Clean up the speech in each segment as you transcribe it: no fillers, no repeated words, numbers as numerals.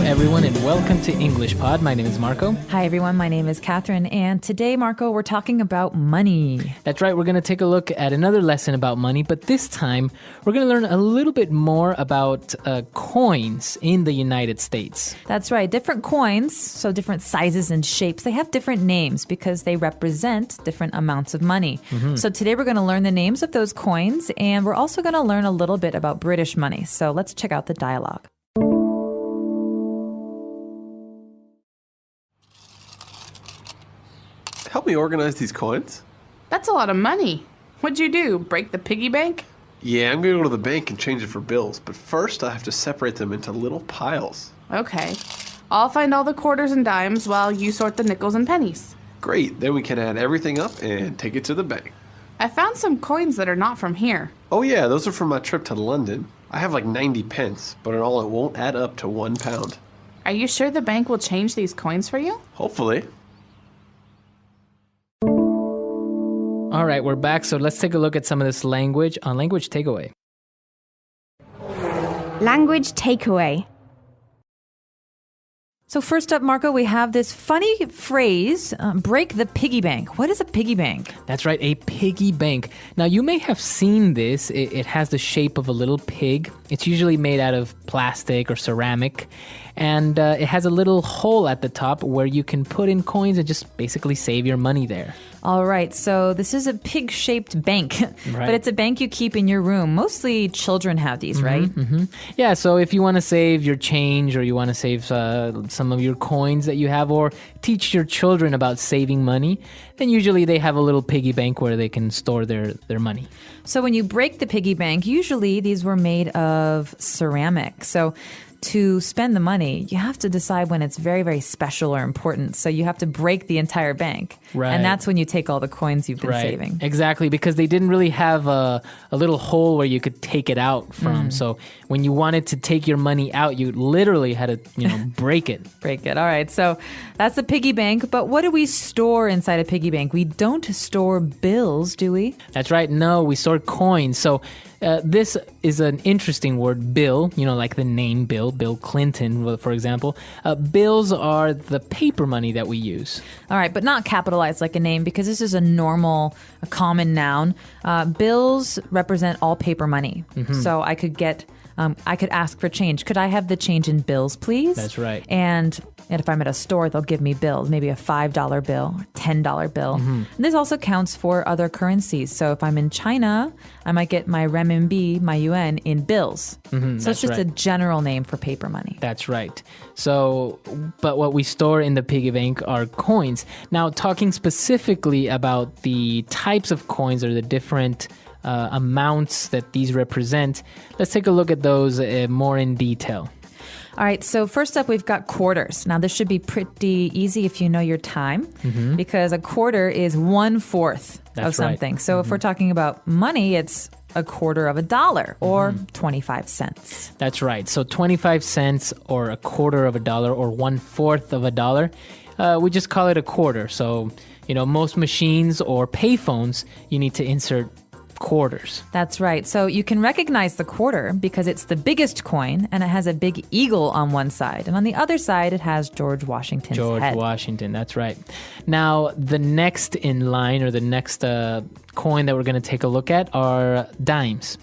everyone, and welcome to English Pod. My name is Marco. Hi, everyone. My name is Catherine. And today, Marco, we're talking about money. That's right. We're going to take a look at another lesson about money, but this time we're going to learn a little bit more about coins in the United States. That's right. Different coins, so different sizes and shapes, they have different names because they represent different amounts of money. So today we're going to learn the names of those coins, and we're also going to learn a little bit about British money. So let's check out the dialogue. Help me organize these coins? That's a lot of money. What'd you do, break the piggy bank? Yeah, I'm going to go to the bank and change it for bills, but first I have to separate them into little piles. Okay. I'll find all the quarters and dimes while you sort the nickels and pennies. Great, then we can add everything up and take it to the bank. I found some coins that are not from here. Oh yeah, those are from my trip to London. I have like 90 pence, but in all it won't add up to £1. Are you sure the bank will change these coins for you? Hopefully. All right, we're back, so let's take a look at some of this language on Language Takeaway. Language takeaway. So first up, Marco, we have this funny phrase, break the piggy bank. What is a piggy bank? That's right, a piggy bank. Now, you may have seen this. It has the shape of a little pig. It's usually made out of plastic or ceramic. And it has a little hole at the top where you can put in coins and just basically save your money there. All right, so this is a pig-shaped bank, but it's a bank you keep in your room. Mostly children have these, right? Yeah, so if you want to save your change or you want to save some of your coins that you have or teach your children about saving money, then usually they have a little piggy bank where they can store their money. So when you break the piggy bank, usually these were made of ceramic. So to spend the money, you have to decide when it's very, very special or important. So you have to break the entire bank. Right. And that's when you take all the coins you've been saving. Exactly, because they didn't really have a little hole where you could take it out from. So when you wanted to take your money out, you literally had to, break it. Break it. All right. So that's the piggy bank. But what do we store inside a piggy bank? We don't store bills, do we? That's right. No, we store coins. So this is an interesting word, bill, like the name Bill Clinton, for example. Bills are the paper money that we use. All right, but not capitalized like a name because this is a common noun. Bills represent all paper money. So I could ask for change. Could I have the change in bills, please? That's right. And if I'm at a store, they'll give me bills, maybe a $5 bill, or $10 bill. And this also counts for other currencies. So if I'm in China, I might get my renminbi, my yuan, in bills. So it's just a general name for paper money. That's right. So, but what we store in the piggy bank are coins. Now, talking specifically about the types of coins or the different amounts that these represent, let's take a look at those more in detail. All right, so first up, we've got quarters. Now, this should be pretty easy if you know your time, because a quarter is 1/4 of something. Right. So if we're talking about money, it's a quarter of a dollar or 25 cents. That's right. So 25 cents or a quarter of a dollar or 1/4 of a dollar, we just call it a quarter. So, most machines or payphones, you need to insert quarters. That's right. So you can recognize the quarter because it's the biggest coin and it has a big eagle on one side. And on the other side, it has George Washington's head. George Washington, that's right. Now, the next in line or the next coin that we're going to take a look at are dimes.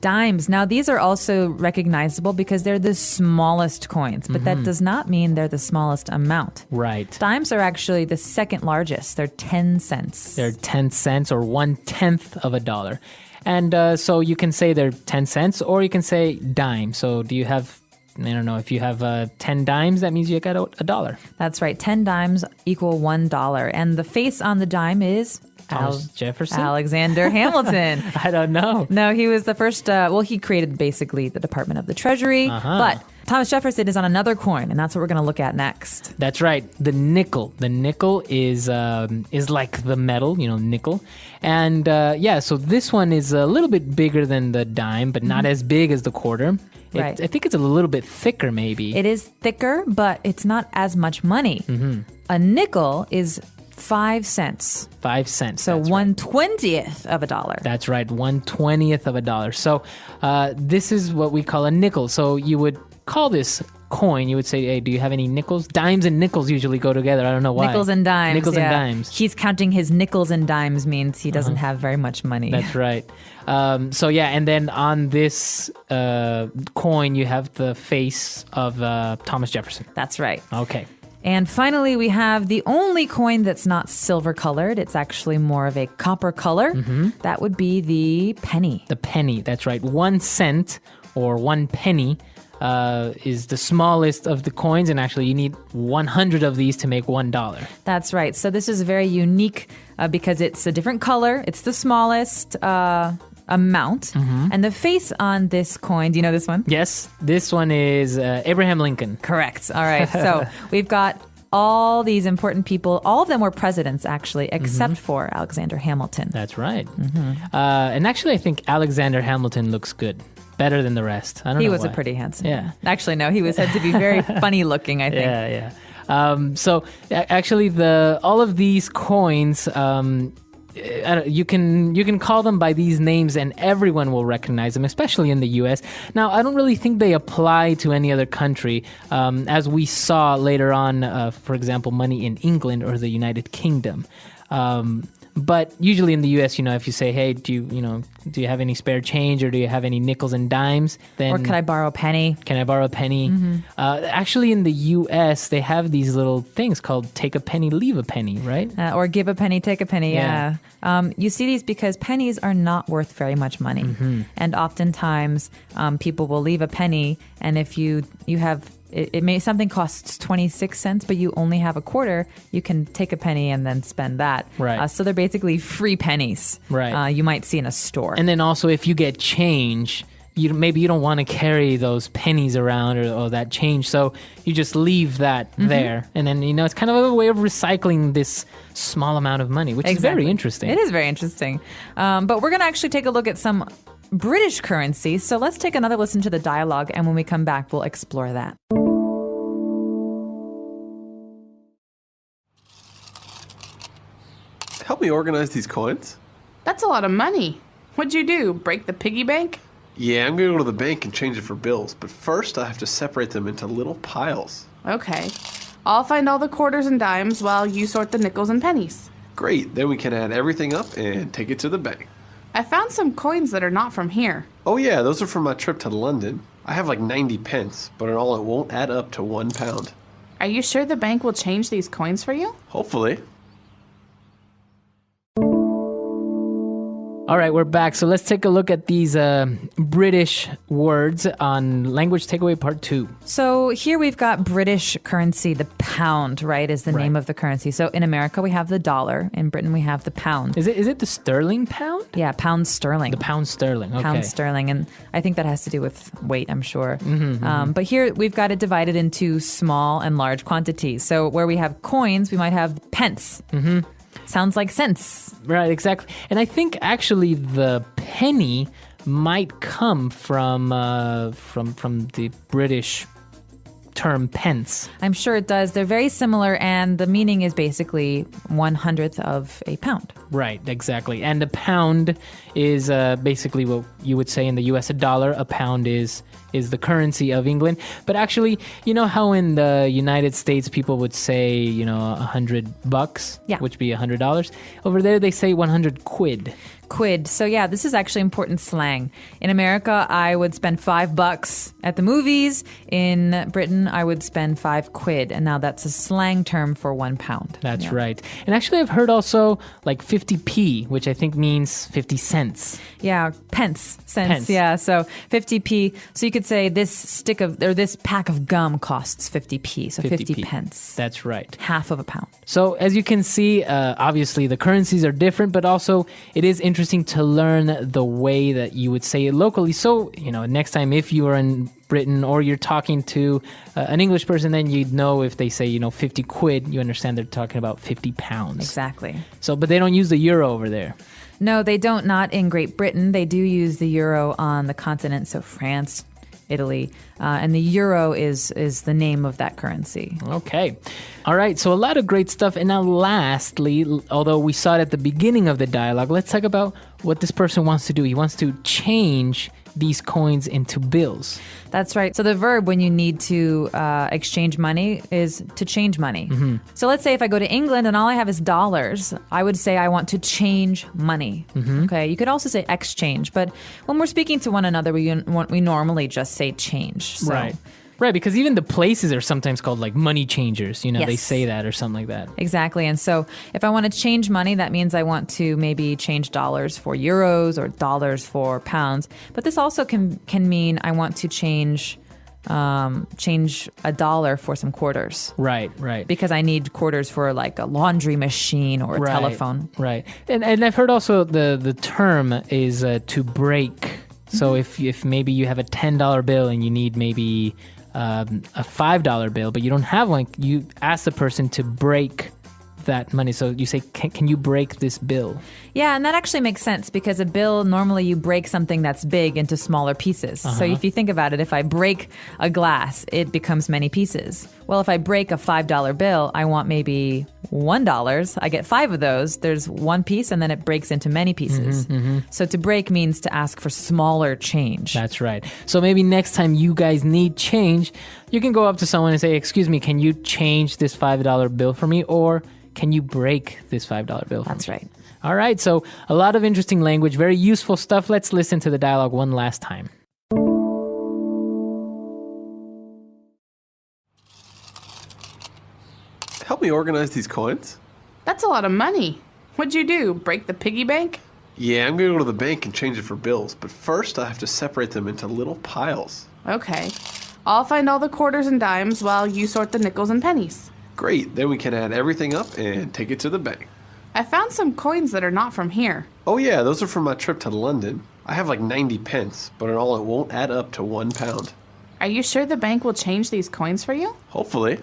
Dimes. Now, these are also recognizable because they're the smallest coins, but that does not mean they're the smallest amount. Right. Dimes are actually the second largest. They're 10 cents. They're 10 cents or 1/10 of a dollar. And so you can say they're 10 cents or you can say dime. So do you have, I don't know, if you have 10 dimes, that means you got a dollar. That's right. 10 dimes equal $1. And the face on the dime is Thomas Jefferson? Alexander Hamilton. I don't know. No, he was the first, he created basically the Department of the Treasury, but Thomas Jefferson is on another coin, and that's what we're going to look at next. That's right, the nickel. The nickel is like the metal, nickel. And so this one is a little bit bigger than the dime, but not as big as the quarter. Right. I think it's a little bit thicker, maybe. It is thicker, but it's not as much money. A nickel is 5 cents. 5 cents. So 1/20th of a dollar. That's right, 1/20th of a dollar. So this is what we call a nickel. So you would call this coin, you would say, hey, do you have any nickels? Dimes and nickels usually go together. I don't know why. Nickels and dimes. Nickels and yeah. dimes. He's counting his nickels and dimes means he doesn't have very much money. That's right. So yeah, and then on this coin, you have the face of Thomas Jefferson. That's right. Okay. And finally, we have the only coin that's not silver colored. It's actually more of a copper color. That would be the penny. The penny, that's right. 1 cent or 1 penny is the smallest of the coins, and actually you need 100 of these to make $1. That's right. So this is very unique because it's a different color. It's the smallest amount. And the face on this coin, do you know this one? Yes, this one is Abraham Lincoln. Correct. All right. So we've got all these important people. All of them were presidents, actually, except for Alexander Hamilton. That's right. And actually, I think Alexander Hamilton looks good. Better than the rest. I don't know. He was why. a pretty handsome Yeah. man. Actually, no, he was said to be very funny looking, I think. Yeah. So actually, all of these coins, you can call them by these names, and everyone will recognize them, especially in the U.S. Now, I don't really think they apply to any other country, as we saw later on. For example, money in England or the United Kingdom. But usually in the U.S., if you say, "Hey, do you have any spare change, or do you have any nickels and dimes?" Then Or could I borrow a penny? Can I borrow a penny? Actually, in the U.S., they have these little things called "take a penny, leave a penny," right? Or give a penny, take a penny. Yeah. You see these because pennies are not worth very much money, and oftentimes people will leave a penny, and if you have something costs 26 cents, but you only have a quarter, you can take a penny and then spend that. Right. So they're basically free pennies. Right. You might see in a store. And then also, if you get change, maybe you don't want to carry those pennies around or that change, so you just leave that there. And then, it's kind of a way of recycling this small amount of money, which is very interesting. It is very interesting. But we're going to actually take a look at some British currency. So let's take another listen to the dialogue, and when we come back, we'll explore that. Help me organize these coins. That's a lot of money. What'd you do? Break the piggy bank? Yeah, I'm gonna go to the bank and change it for bills, but first I have to separate them into little piles. Okay. I'll find all the quarters and dimes while you sort the nickels and pennies. Great, then we can add everything up and take it to the bank. I found some coins that are not from here. Oh yeah, those are from my trip to London. I have like 90 pence, but in all it won't add up to £1. Are you sure the bank will change these coins for you? Hopefully. All right, we're back. So let's take a look at these British words on Language Takeaway Part 2. So here we've got British currency. The pound, right, is the name of the currency. So in America, we have the dollar. In Britain, we have the pound. Is it the sterling pound? Yeah, pound sterling. The pound sterling, okay. Pound sterling. And I think that has to do with weight, I'm sure. But here we've got it divided into small and large quantities. So where we have coins, we might have pence. Sounds like cents. Right, exactly. And I think actually the penny might come from the British term pence. I'm sure it does. They're very similar, and the meaning is basically 1/100th of a pound. Right, exactly. And a pound is basically what you would say in the U.S. a dollar. A pound is the currency of England. But actually, you know how in the United States people would say, $100, Yeah. which would be $100? Over there they say 100 quid. Quid. So yeah, this is actually important slang. In America, I would spend $5 at the movies. In Britain, I would spend 5 quid. And now that's a slang term for £1. That's Yeah. right. And actually I've heard also like 50p, which I think means 50 cents. Yeah, pence, cents. Pence. Yeah, so 50p. So you could say this pack of gum costs 50p. So 50 pence. That's right. Half of a pound. So as you can see, obviously the currencies are different, but also it is interesting to learn the way that you would say it locally. So, next time if you are in Britain or you're talking to an English person, then you'd know if they say, 50 quid, you understand they're talking about 50 pounds. Exactly. So, but they don't use the euro over there. No, they don't. Not in Great Britain. They do use the euro on the continent. So France, Italy. And the euro is the name of that currency. Okay. All right. So a lot of great stuff. And now lastly, although we saw it at the beginning of the dialogue, let's talk about what this person wants to do. He wants to change these coins into bills. That's right. So the verb when you need to exchange money is to change money. So let's say if I go to England and all I have is dollars, I would say I want to change money. Okay. You could also say exchange, but when we're speaking to one another, we normally just say change. So. Right. Right, because even the places are sometimes called like money changers. You know, they Yes. say that or something like that. Exactly. And so if I want to change money, that means I want to maybe change dollars for euros or dollars for pounds. But this also can mean I want to change a dollar for some quarters. Right, right. Because I need quarters for like a laundry machine or a Right, telephone. Right. And I've heard also the term is to break. So if maybe you have a $10 bill and you need maybe a $5 bill, but you don't have one, you ask the person to break that money. So you say, can you break this bill? Yeah, and that actually makes sense because a bill, normally you break something that's big into smaller pieces. So if you think about it, if I break a glass, it becomes many pieces. Well, if I break a $5 bill, I want maybe $1. I get 5 of those. There's one piece and then it breaks into many pieces. So to break means to ask for smaller change. That's right. So maybe next time you guys need change, you can go up to someone and say, excuse me, can you change this $5 bill for me? Or can you break this $5 bill for me? That's right. All right. So a lot of interesting language, very useful stuff. Let's listen to the dialogue one last time. Help me organize these coins. That's a lot of money. What'd you do? Break the piggy bank? Yeah, I'm gonna go to the bank and change it for bills, but first I have to separate them into little piles. Okay. I'll find all the quarters and dimes while you sort the nickels and pennies. Great, then we can add everything up and take it to the bank. I found some coins that are not from here. Oh yeah, those are from my trip to London. I have like 90 pence, but in all it won't add up to £1. Are you sure the bank will change these coins for you? Hopefully.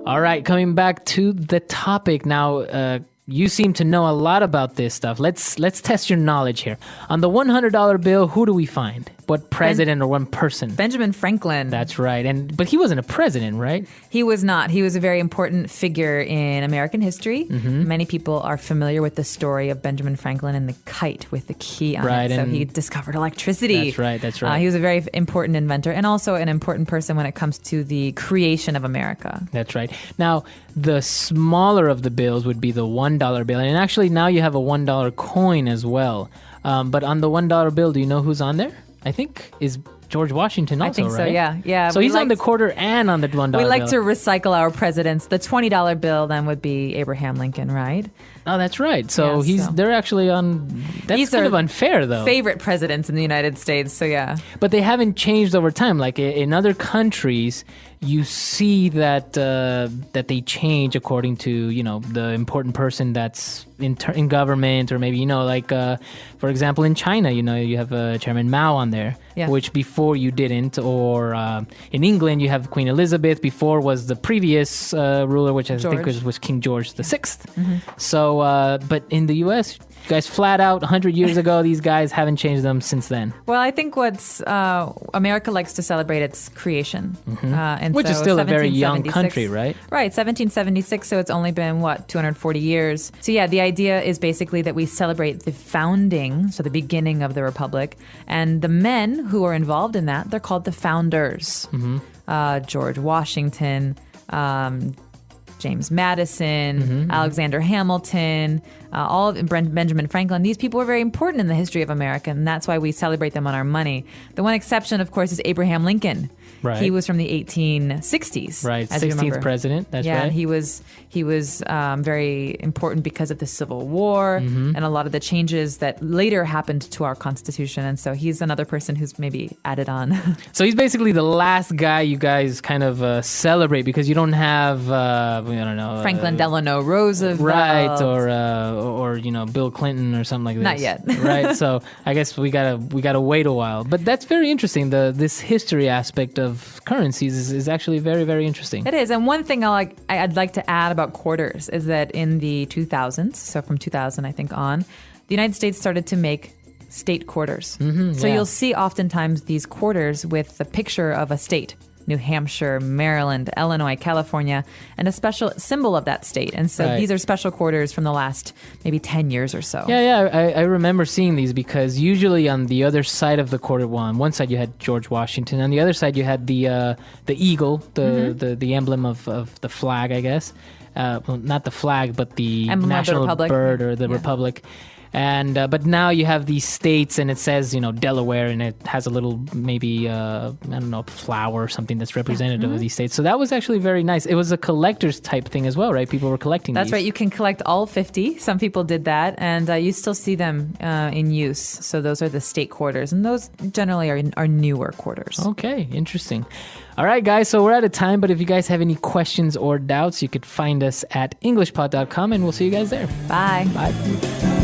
All right. Coming back to the topic now. You seem to know a lot about this stuff. Let's test your knowledge here. On the $100 bill, who do we find? What president or one person? Benjamin Franklin. That's right. But he wasn't a president, right? He was not. He was a very important figure in American history. Many people are familiar with the story of Benjamin Franklin and the kite with the key on Right, it. So and he discovered electricity. That's right. He was a very important inventor and also an important person when it comes to the creation of America. That's right. Now, the smaller of the bills would be the $1 bill. And actually, now you have a $1 coin as well. But on the $1 bill, do you know who's on there? I think is George Washington also, I think so, right? yeah. So he's on the quarter and on the $1 bill. We like to recycle our presidents. The $20 bill then would be Abraham Lincoln, right? Oh, that's right. So they're actually on. That's These kind are of unfair, though. Favorite presidents in the United States. So yeah. But they haven't changed over time. Like in other countries, you see that that they change according to the important person that's in government, or maybe like for example in China, you have Chairman Mao on there, which before you didn't, or in England you have Queen Elizabeth. Before was the previous ruler, which I think was King George the Sixth. So, but in the U.S., you guys flat out 100 years ago, these guys haven't changed them since then. Well, I think what's America likes to celebrate its creation. And which so is still a very young 1776 country, right? Right, 1776, so it's only been, 240 years. So yeah, the idea is basically that we celebrate the founding, so the beginning of the Republic, and the men who are involved in that, they're called the founders. George Washington, James Madison, Alexander Hamilton, all of Benjamin Franklin. These people were very important in the history of America, and that's why we celebrate them on our money. The one exception, of course, is Abraham Lincoln. Right. He was from the 1860s. Right, as you 16th remember. president. That's yeah, right. and he was very important because of the Civil War and a lot of the changes that later happened to our Constitution. And so he's another person who's maybe added on. So he's basically the last guy you guys kind of celebrate, because you don't have, I don't know, Franklin Delano Roosevelt. right, or Bill Clinton or something like this. Not yet. Right. So I guess we gotta wait a while. But that's very interesting. This history aspect of currencies is actually very, very interesting. It is. And one thing I'd like to add about quarters is that in the 2000s, so from 2000 I think on, the United States started to make state quarters. Mm-hmm, So yeah. you'll see oftentimes these quarters with the picture of a state. New Hampshire, Maryland, Illinois, California, and a special symbol of that state. And so Right. these are special quarters from the last maybe 10 years or so. Yeah, I remember seeing these because usually on the other side of the quarter, well, on one side you had George Washington, on the other side you had the eagle, the emblem of the flag, I guess. Well, not the flag, but the Emblem of the national republic. bird or the Yeah. republic. And but now you have these states, and it says Delaware, and it has a little maybe I don't know, flower or something that's representative of these states. So that was actually very nice. It was a collector's type thing as well, right? People were collecting. That's these. right. You can collect all 50. Some people did that, and you still see them in use. So those are the state quarters, and those generally are newer quarters. Okay, interesting. All right, guys, so we're out of time, but if you guys have any questions or doubts, you could find us at englishpod.com, and we'll see you guys there. Bye. Bye.